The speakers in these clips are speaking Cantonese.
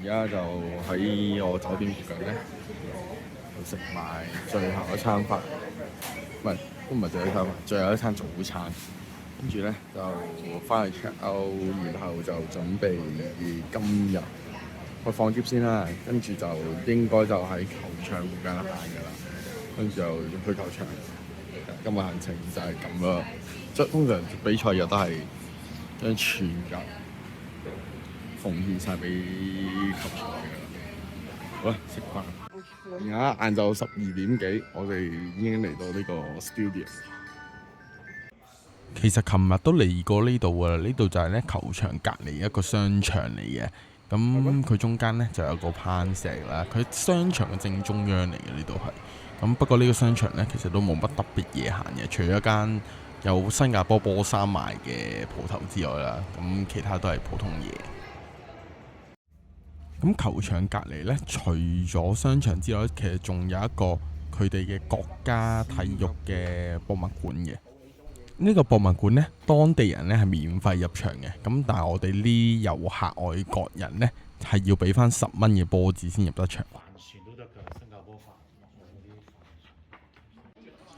而家就喺我酒店附近咧，食埋最後一餐飯，都唔係最後一餐飯，最後一餐早餐。跟住咧就翻去 check out，然後就準備今日去放篋先啦。跟住就應該就喺球場附近行㗎啦。跟住就去球場。今日行程就係咁啦。即係通常比賽日都係將全日奉獻晒俾球賽㗎啦。好啦，食飯。而家晏晝12點幾，我哋已經嚟到呢個 studio。其實琴日都嚟過呢度㗎啦，呢度就係咧球場隔離一個商場嚟嘅。咁佢中間咧就有個攀石啦，佢商場嘅正中央嚟嘅呢度係。咁不過呢個商場咧其實都冇乜特別嘢行嘅，除咗間有新加坡波衫賣嘅鋪頭之外啦，咁其他都係普通嘢。咁球場隔離咧，除咗商場之外，其實仲有一個佢哋嘅國家體育嘅博物館嘅。呢個博物館呢，當地人呢係免費入場嘅，咁但係我哋呢遊客外國人呢，係要俾翻10蚊嘅波子先入得場。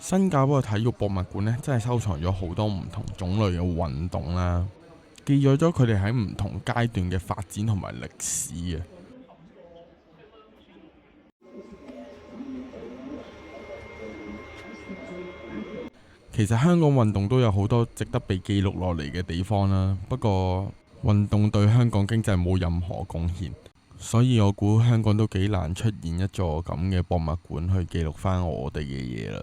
新加坡嘅體育博物館呢，真係收藏咗好多唔同種類嘅運動啦，記載咗佢哋喺唔同階段嘅發展同埋歷史嘅。其實香港運動都有好多值得被記錄落嚟嘅地方啦，不過運動對香港經濟冇任何貢獻，所以我估香港都幾難出現一座咁嘅博物館去記錄翻我哋嘅嘢啦。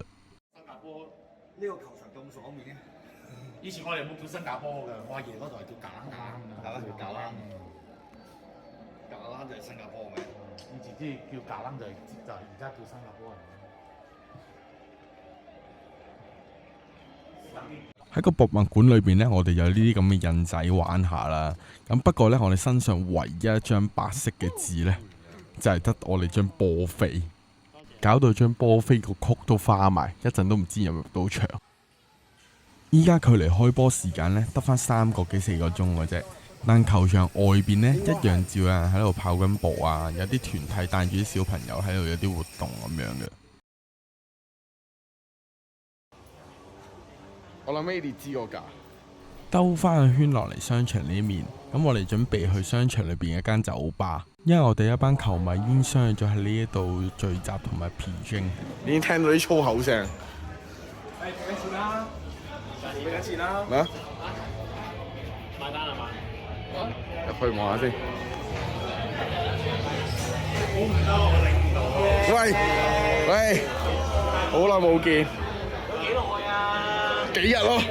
新加坡呢個球場咁爽面，以前我哋冇叫新加坡嘅，我阿爺嗰度係叫架冷㗎，係咪？架冷，架冷就係新加坡嘅。以前即係叫架冷就係而家叫新加坡人。喺個博物館裏邊呢，我哋有呢啲咁嘅印仔玩下啦。咁不過呢，我哋身上唯一一張白色嘅紙呢，就係得我哋張波飛，搞到張波飛個曲都花埋，一陣都唔知入唔入到場。依家距離開波時間呢，得翻3個幾4個鐘嘅啫。但球場外邊呢，一樣照有人喺度跑緊步啊，有啲團體帶住啲小朋友喺度有啲活動咁樣嘅。我諗 Eddie 知個價。兜翻個圈落嚟商場呢面，咁我哋準備去商場裏邊一間酒吧，因為我哋一班球迷已經相約咗喺呢一度聚集同埋 P-drink。已經聽到啲粗口聲。俾緊錢啦！俾緊錢啦！咩啊？買單係嘛？入去望下先。估唔到，我領唔到。喂，好耐冇見。幾耐啊？幾日咯。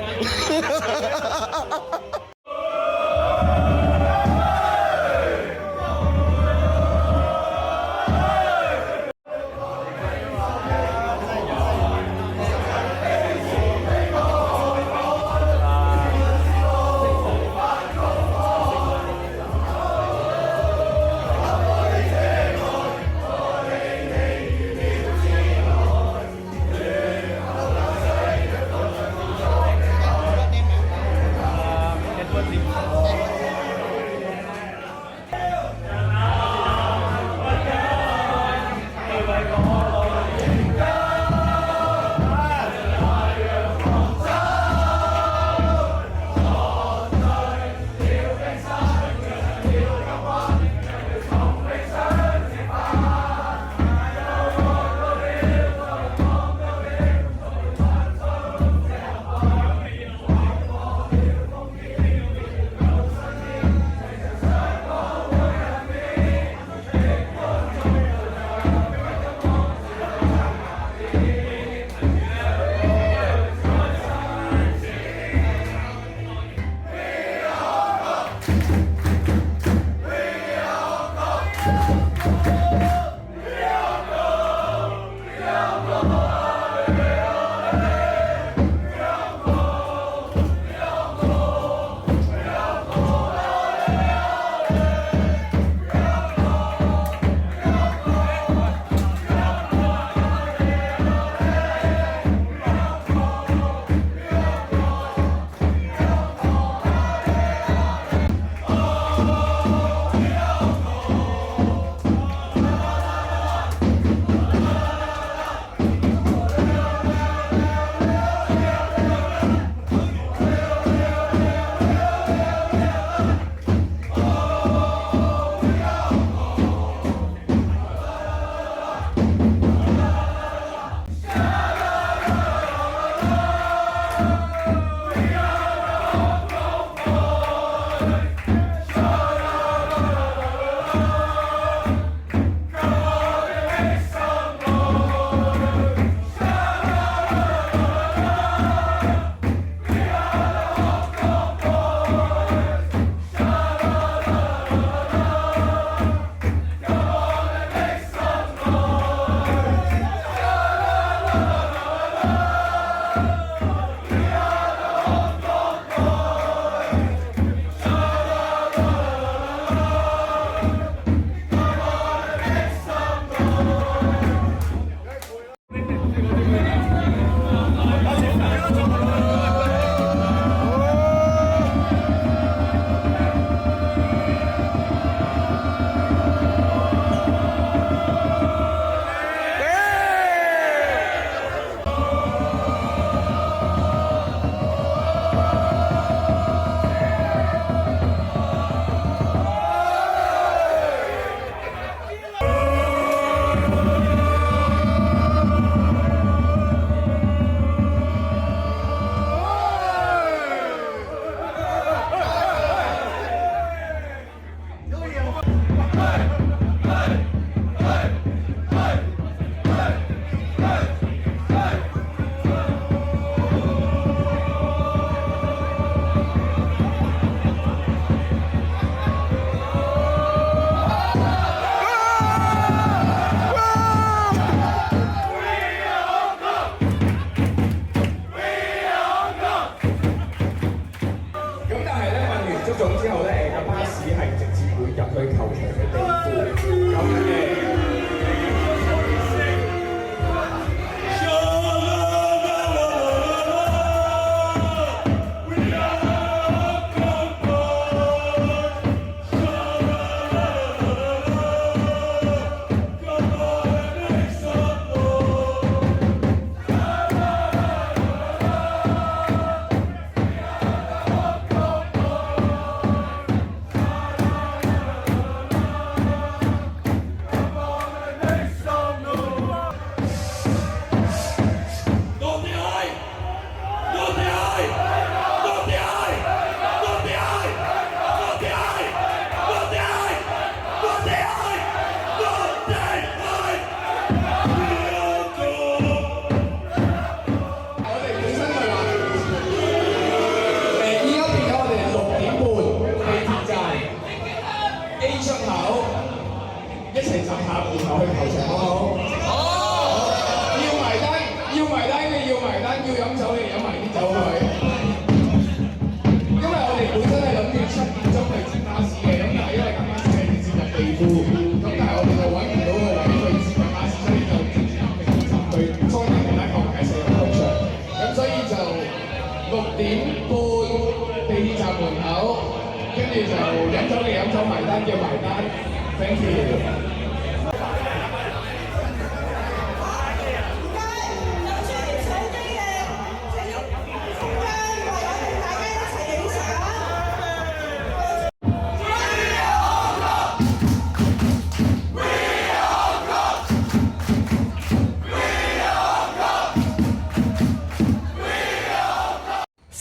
足總之後咧，個巴士係直接會入去球場嘅地庫。咁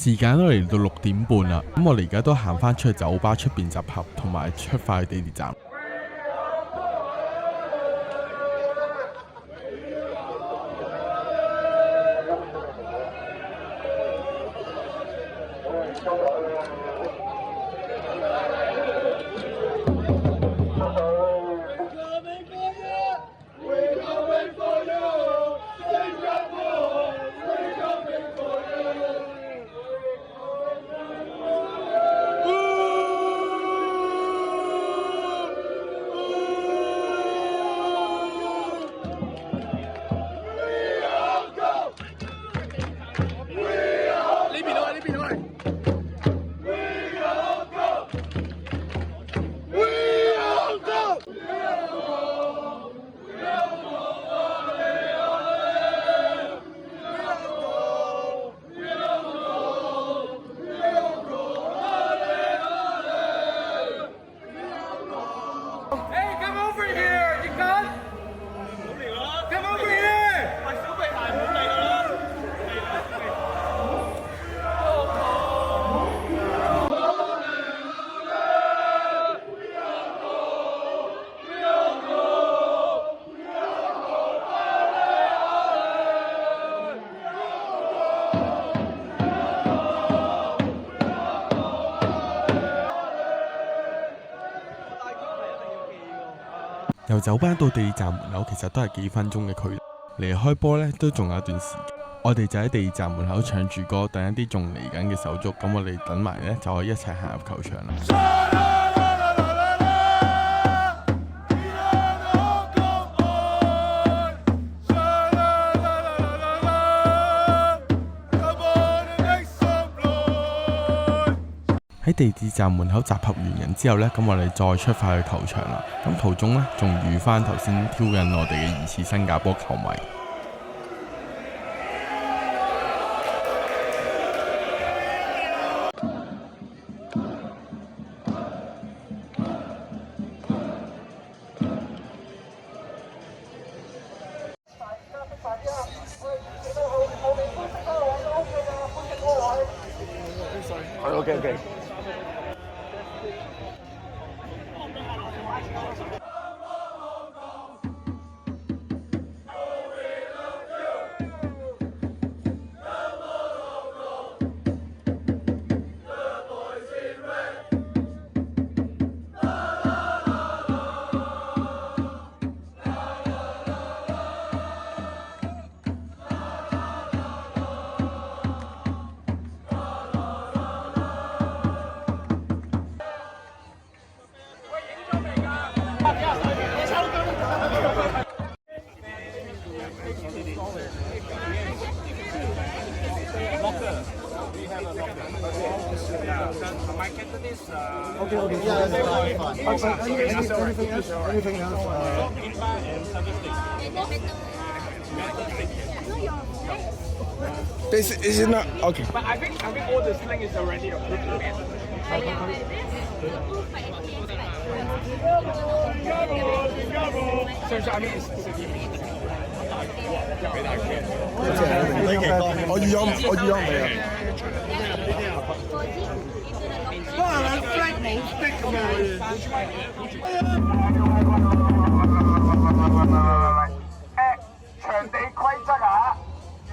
時間都嚟到6點半啦，咁我哋而家都行翻出去酒吧出邊集合，同埋出發去地鐵站。由酒吧到地鐵站門口其實都係幾分鐘嘅距離，離開波呢都仲有一段時間。我哋就喺地鐵站門口唱住歌，等一啲仲嚟緊嘅手足，咁我哋等埋呢，就可以一齊行入球場啦。喺地鐵站門口集合完人之後呢，咁我哋再出發去球場啦。咁途中呢，仲遇翻頭先挑釁我哋嘅疑似新加坡球迷。OK。This is not okay. But I think all the sling is already approved. So I mean, it's我語音未啊？場地規則啊，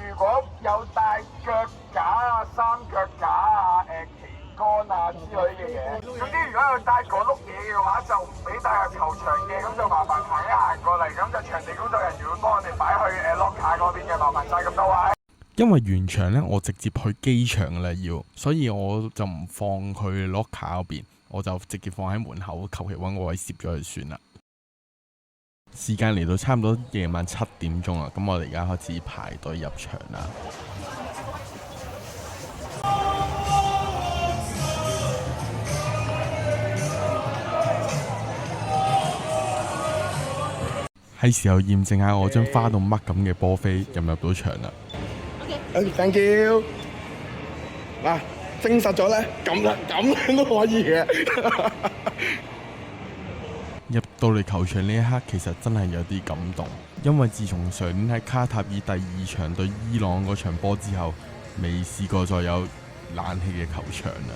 如果有帶腳架啊、三腳架啊、旗杆啊之類嘅嘢，總之如果有帶嗰碌嘢嘅話，就唔俾帶入球場嘅，咁就麻煩行一行過嚟，咁就場地工作人員會幫我哋擺去locker嗰邊嘅，麻煩晒咁多位。因為完場呢，我直接去機場啦要，所以我就唔放佢 locker 嗰邊，我就直接放喺門口，求其揾個位攝咗佢算啦。時間嚟到差唔多夜晚7點鐘啦，咁我哋而家開始排隊入場啦。係時候驗證下我張花到乜咁嘅波飛入唔入到場啦。Thank you。嗱，證實咗咧，咁樣都可以嘅。入到嚟球場呢一刻，其實真係有啲感動，因為自從上年喺卡塔爾第2場對伊朗嗰場波之後，未試過再有冷氣嘅球場啦。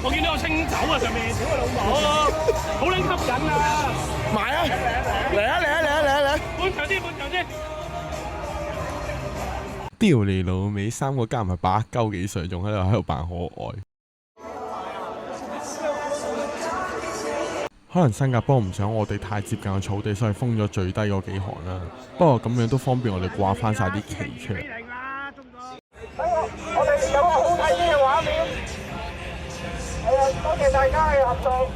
我見到有清酒啊，上面屌佢老母，好撚吸引啊！買啊！嚟！半場先。屌你老味，3個加埋8幾歲，仲喺度扮可愛。可能新加坡唔想我哋太接近個草地，所以封咗最低嗰幾行啦。不過咁樣都方便我哋掛翻晒啲旗出嚟。我哋有個好睇啲嘅畫面，多謝大家嘅合作。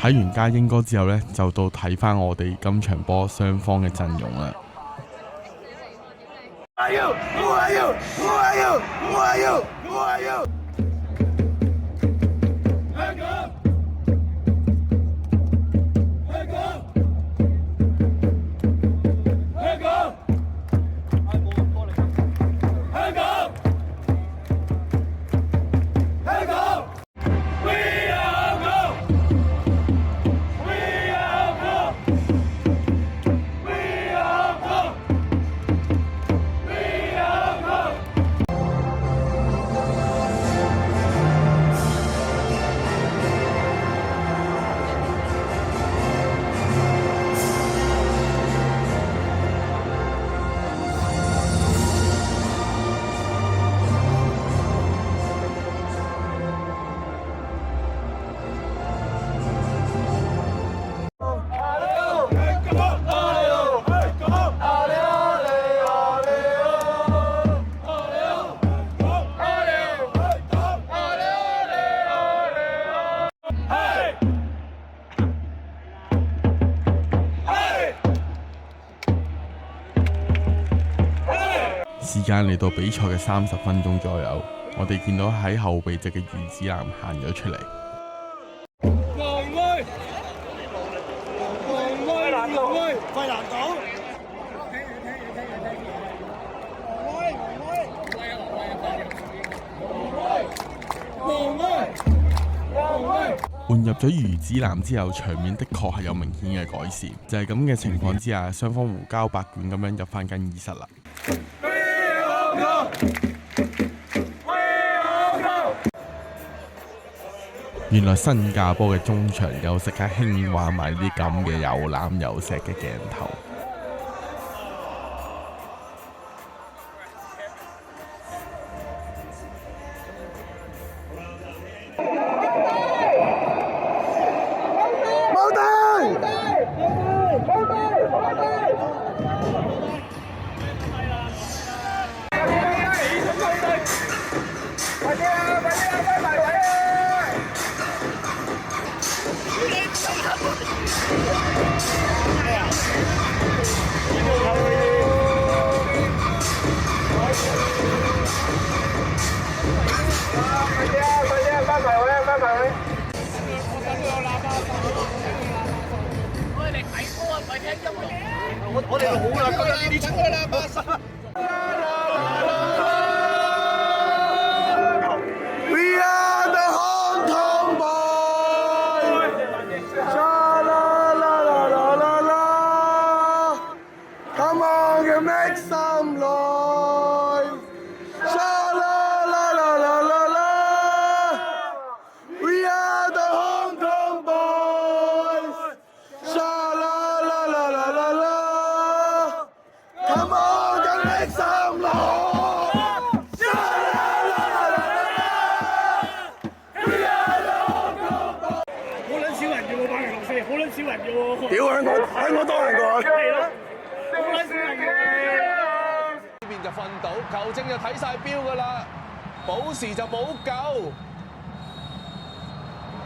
睇完家英哥之後呢，就到睇翻我哋今場波雙方嘅陣容啦。時間嚟到比賽嘅30分鐘左右，我哋見到喺後備席嘅余子南行咗出嚟。換入咗余子南之後，場面的確係有明顯嘅改善。就係咁嘅情況之下，雙方胡交白卷咁樣入翻更衣室啦。原來新加坡嘅中場休息係興玩埋啲咁嘅有攬有錫嘅鏡頭。我哋好啦，今日呢啲出去啦，巴薩。We are the Hong Kong boys. Sha la la la la la la. Come on, you make some noise. Sha la la la la la la. We are the Hong Kong boys. Sha la la la la la la. Come on, you make some noise. Sha la la la la la. We are the Hong Kong boys. 好撚少人嘅喎，8月6四，好撚少人嘅喎。屌香港多人過去。係咯，好撚少人嘅喎。呢邊就瞓到，球證就睇晒標㗎啦，補時就冇夠。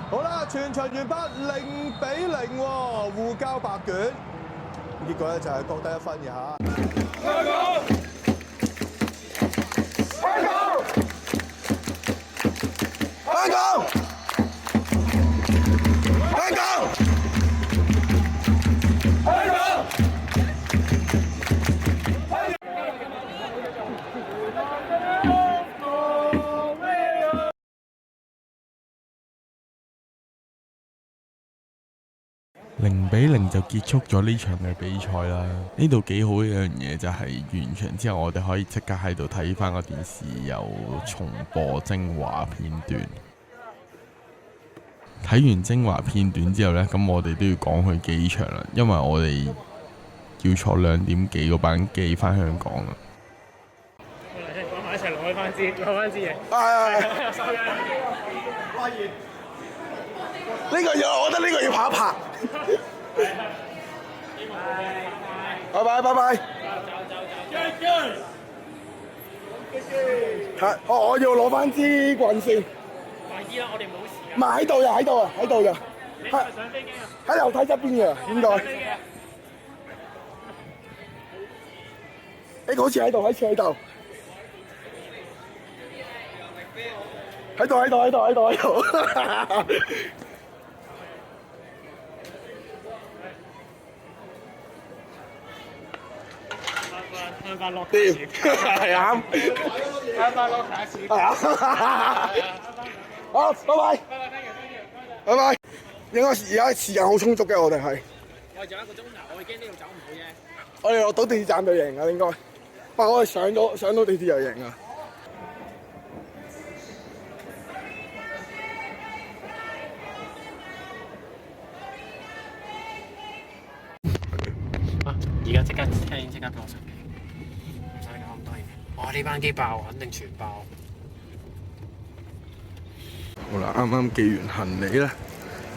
好啦，全場完畢0-0喎，互交白卷。結果咧就係各得1分嘅嚇。香港！香港！香港！香港！香港！0-0就結束咗呢場嘅比賽啦。呢度幾好嘅一樣嘢就係完場之後，我哋可以即刻喺度睇翻個電視，有重播精華片段。睇完精華片段之後呢，咁我哋都要趕去機場啦，因為我哋要坐2點幾嗰班機翻香港啦。講埋一齊攞翻支嘢。呢個要，我覺得呢個要拍一拍。拜拜拜拜。係，我要攞翻支棍先。快啲啦，我哋冇時間。唔係喺度呀，喺度啊，喺度呀。你係咪上飛機啊？喺樓梯側邊嘅，應該。誒，好似喺度，好似喺度。喺度。香港落掂，係啱。香港落下次。係啊。好，拜拜。拜拜。應該而家時間好充足嘅，我哋係。我哋仲有1個鐘頭，我哋驚呢度走唔到啫。我哋落到地鐵站就贏啊，應該。不過我哋上到地鐵就贏啊。而家即刻聽，即刻俾我上機，唔使搞咁多嘢。哇！呢班機爆，肯定全爆。好啦，啱啱寄完行李咧，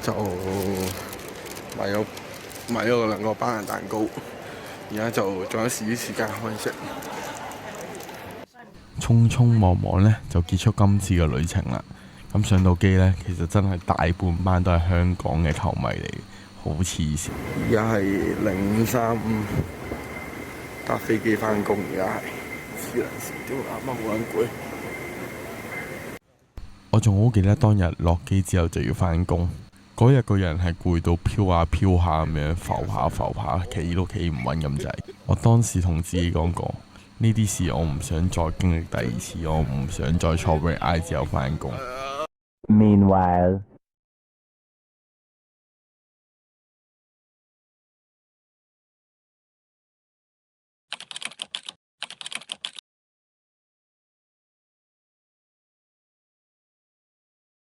就買咗2個班人蛋糕，而家就仲有少少時間可以食。匆匆忙忙呢，就結束今次嘅旅程啦。咁上到機呢，其實真係大半班都係香港嘅球迷嚟嘅。好黐線！而家係0535搭飛機翻工，而家係黐撚線，屌啱啱好撚攰。我仲好記得當日落機之後就要翻工，嗰日個人係攰到飄下飄下咁樣，浮下，企都企唔穩咁滯。我當時同自己講過，呢啲事我唔想再經歷第2次，我唔想再坐 red eye 之後翻工。Meanwhile